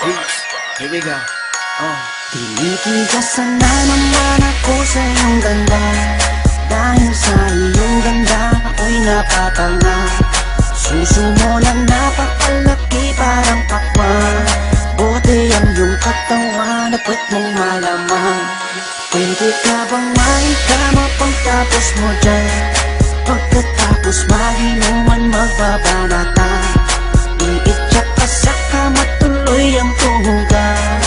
Beats, here we go. Tinitigasan na naman ako sa iyong ganda. Dahil sa iyong ganda ako'y napatanga. Suso mo na napakalaki parang pakwan. Buti ang iyong katawan na pwet mong malaman. Pwede ka bang maikama pagtapos mo dyan? Pagkatapos maginuman magbabanatan. Iitsak ka sa kama tuloy ang tuhugan.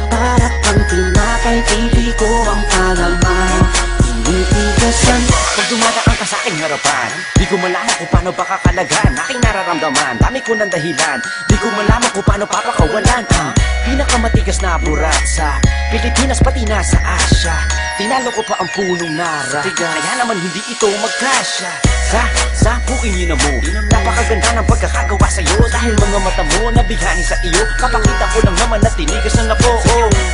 Para kang tinapay, pipi ko ang palaman. Tinitigasan. Pag dumadaan ka sa aking harapan, di ko malaman kung paano ba kakalagan aking nararamdaman. Dami ko ng dahilan, di ko malaman kung paano papakawalan ang pinakamatigas na burat sa Pilipinas pati na sa Asya. Tinalo ko pa ang punong nara, kaya naman hindi ito magkasya. Sa pukin mo, napakaganda ng pagkakagawa sa'yo. Dahil mga mata mo nabighani sa iyo. Kapakita ko lang naman na tinigas na po.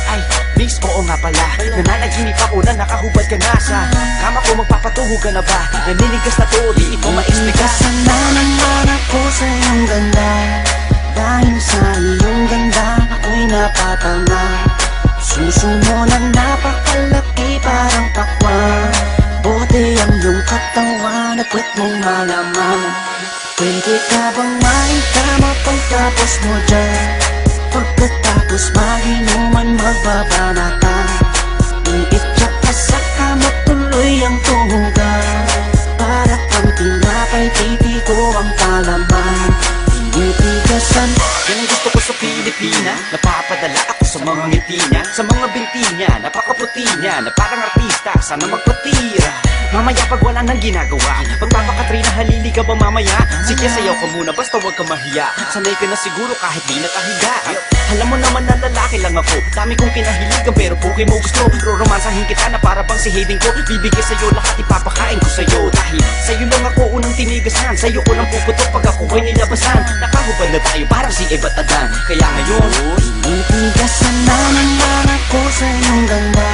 Ay, miss, oo nga pala. Nananaginip ako na nakahubad ka na sa kama ko. Magpapatungo ka na ba? Naninigas na to, di ito ma-explica. Tinitigasan na naman ako sa iyong ganda. Dahil sa iyong ganda ako'y napatanga. Suso mo na napakalaki parang pakwan. Buti ang iyong katawan na pwet mong malaman. Pwede ka bang maikama pagtapos mo dyan? Pagkatapos maginuman magbabanatan. Iitsak ka sa kama tuloy ang tuhugan. Para kang tinapay, pipi ko ang palaman. Tinitigasan. Yan ang gusto ko sa Pilipina. Napapadala ako sa mga ngiti niya, sa mga binti niya, napakaputi niya, na parang artista, sana magpatira. Mamaya pag wala nang ginagawa, pagpapakatrina, halili ka ba mamaya? Sige, sayaw ka muna, basta huwag ka mahiya. Sanay ka na siguro kahit di nakahiga. Alam mo naman na lalaki lang ako, dami kong kinahiligan pero puki mo gusto. Roromansahin kita na para bang si Hayden ko. Bibigay sa'yo lahat, ipapakain ko sa'yo. Dahil sa'yo lang ako unang tinigasan, sa'yo ko lang puputok pag ako ko'y nilabasan. Nakahubad na tayo parang si Eva at Adan. Kaya ngayon, tinitigasan na naman ako sa iyong ganda.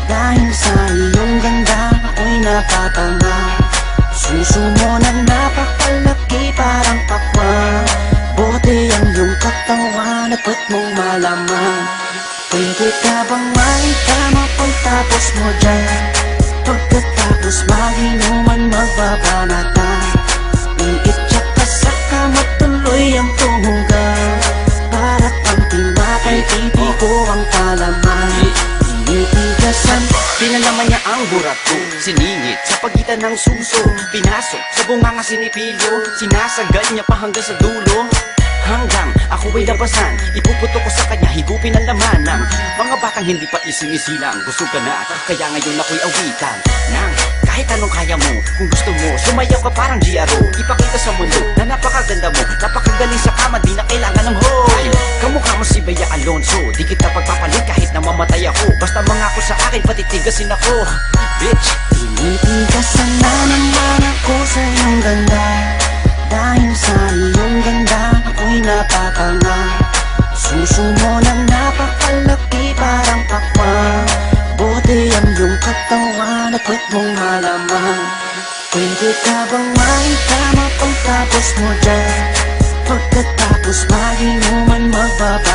Dahil sa iyong ganda ako'y napatanga. Suso mo na napakalaki parang pakwan. Buti ang iyong katawan na pwet mong malaman. Pwede ka bang maikama pagtapos mo dyan? Pagkatapos maginuman magbabanatan. Iitsak ka sa kama tuloy ang tuhugan. Para kang tinapay, pipi ko ang palaman. Tinitigasan. pinalaman niya ang burat ko, siningit sa pagitan ng suso. Pinasok sa bunganga sinipilyo, sinasagal niya pa hanggang sa dulo. Hanggang ako ay labasan, ipuputok ko sa kanya, higupin ang laman ng mga batang hindi pa isinisilang. Gusto ka na, kaya ngayon ako'y awitan ng kahit anong kaya mo. Kung gusto mo, sumayaw ka parang GRO. Ipakita sa mundo na napakaganda mo, napakagaling sa kama, di na kailangan ng hoe. Kamukha mo si Bea Alonso, di kita pagpapalit kahit na mamatay ako. Basta mangako sa akin, patitigasin ako, bitch. Tinitigasan na naman ako sa iyong ganda. Dahil sa iyong ganda ako'y napatanga. Suso mo na napakalaki parang pakwan. Buti ang iyong katawan na pwet mong malaman. Pwede ka bang maikama pagtapos mo dyan? Pagkatapos maginuman magbaba